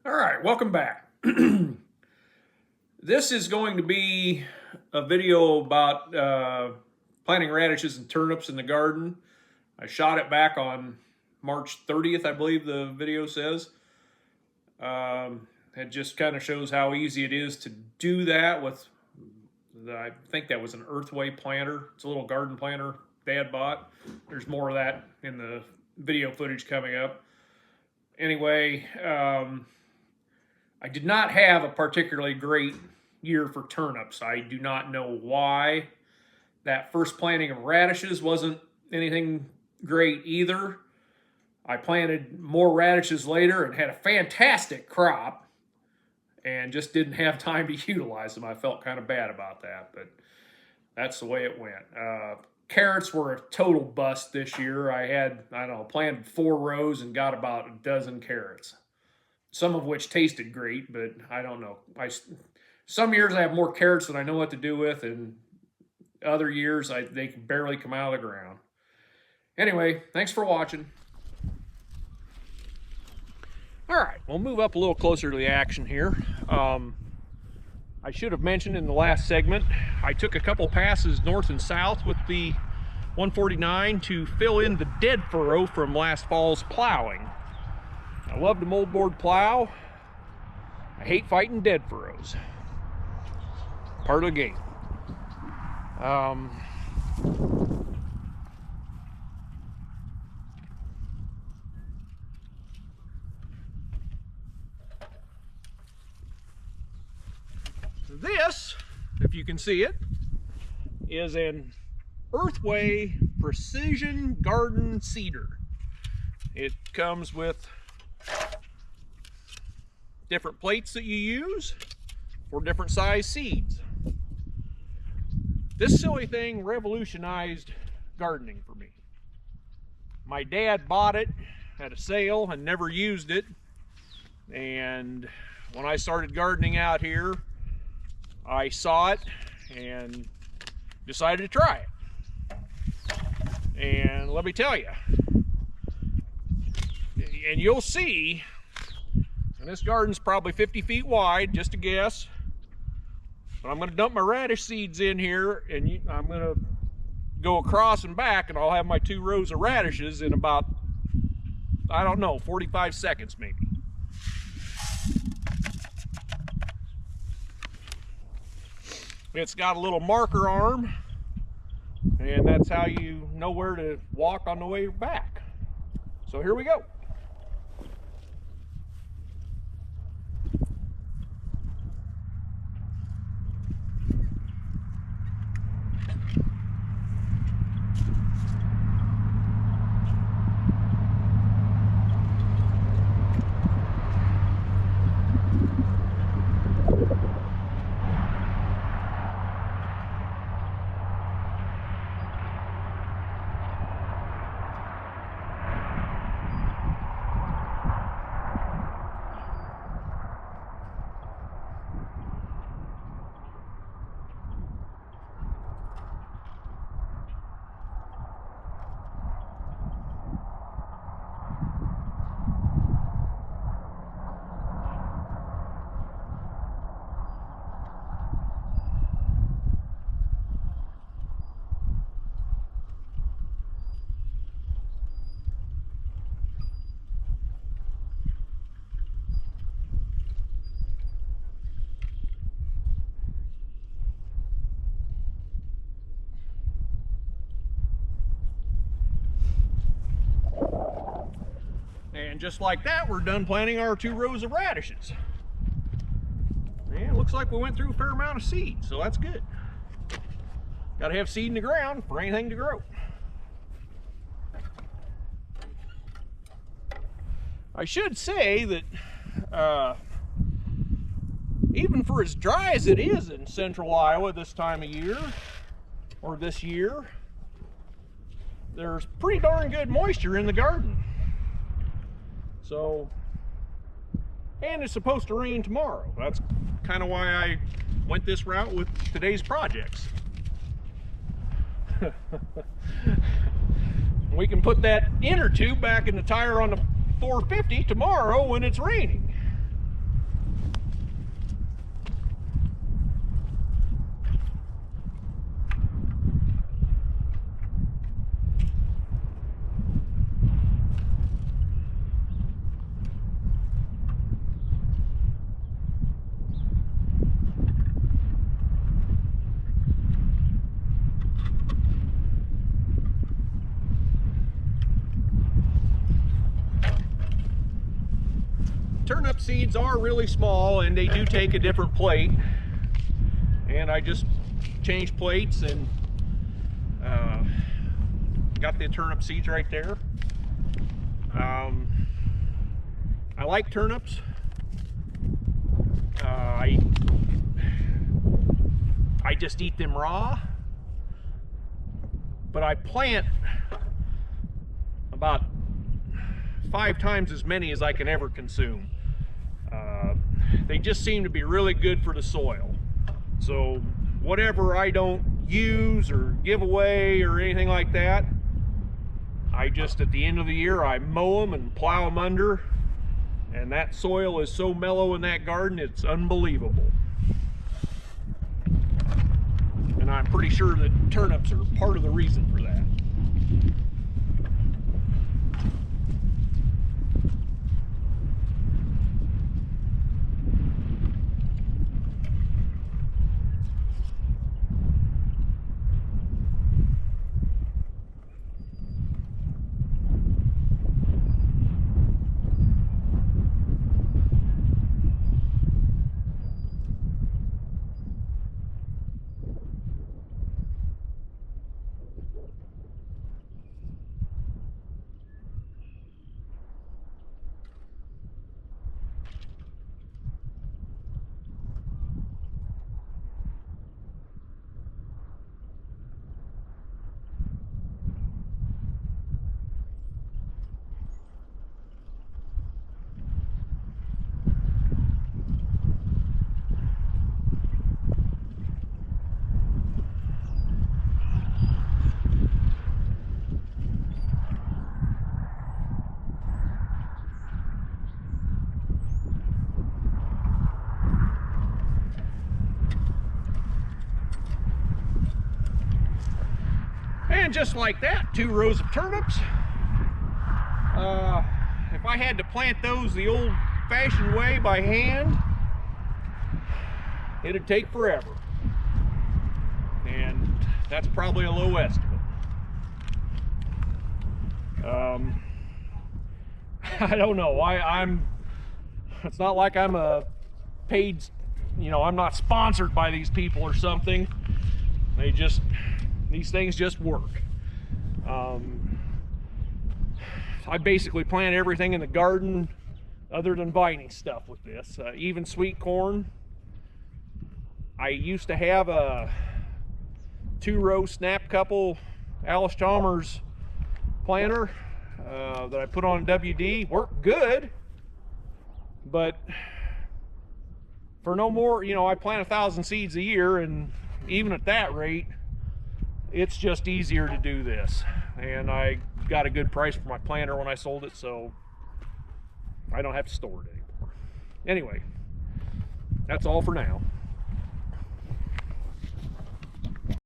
All right, welcome back. This is going to be a video about planting radishes and turnips in the garden. I shot it back on March 30th, I believe the video says. It just kind of shows how easy it is to do that with, I think that was an Earthway planter. It's a little garden planter Dad bought. There's more of that in the video footage coming up. Anyway, I did not have a particularly great year for turnips. I do not know why. That first planting of radishes wasn't anything great either. I planted more radishes later and had a fantastic crop and just didn't have time to utilize them. I felt kind of bad about that, but that's the way it went. Carrots were a total bust this year. I had, planted 4 rows and got about a dozen carrots. Some of which tasted great, but I don't know. Some years I have more carrots than I know what to do with, and other years they can barely come out of the ground. Anyway, thanks for watching. All right, we'll move up a little closer to the action here. I should have mentioned in the last segment, I took a couple passes north and south with the 149 to fill in the dead furrow from last fall's plowing. I love the moldboard plow. I hate fighting dead furrows. Part of the game. This, if you can see it, is an Earthway Precision Garden Seeder. It comes with different plates that you use for different size seeds. This silly thing revolutionized gardening for me. My dad bought it at a sale and never used it, and when I started gardening out here, I saw it and decided to try it. And let me tell you, and you'll see, and this garden's probably 50 feet wide, just a guess, but I'm going to dump my radish seeds in here, and I'm going to go across and back, and I'll have my 2 rows of radishes in about, 45 seconds maybe. It's got a little marker arm, and that's how you know where to walk on the way back. So here we go. And just like that, we're done planting our 2 rows of radishes. And it looks like we went through a fair amount of seed, so that's good. Got to have seed in the ground for anything to grow. I should say that even for as dry as it is in central Iowa this time of year, or this year, there's pretty darn good moisture in the garden. So, and it's supposed to rain tomorrow. That's kind of why I went this route with today's projects. We can put that inner tube back in the tire on the 450 tomorrow when it's raining. turnip seeds are really small and they do take a different plate. And I just changed plates and got the turnip seeds right there. I like turnips. I just eat them raw, but I plant about 5 times as many as I can ever consume. They just seem to be really good for the soil. So whatever I don't use or give away or anything like that, I just, at the end of the year, I mow them and plow them under, and that soil is so mellow in that garden, it's unbelievable. And I'm pretty sure that turnips are part of the reason for that. And just like that, 2 rows of turnips. If I had to plant those the old-fashioned way by hand, it'd take forever. And that's probably a low estimate. I don't know. It's not like I'm a paid, I'm not sponsored by these people or something. These things just work. I basically plant everything in the garden other than viney stuff with this. Even sweet corn. I used to have a 2-row snap couple Alice Chalmers planter that I put on WD. Worked good, but for no more, I plant 1,000 seeds a year, and even at that rate, it's just easier to do this. And I got a good price for my planter when I sold it, so I don't have to store it anymore. Anyway, that's all for now.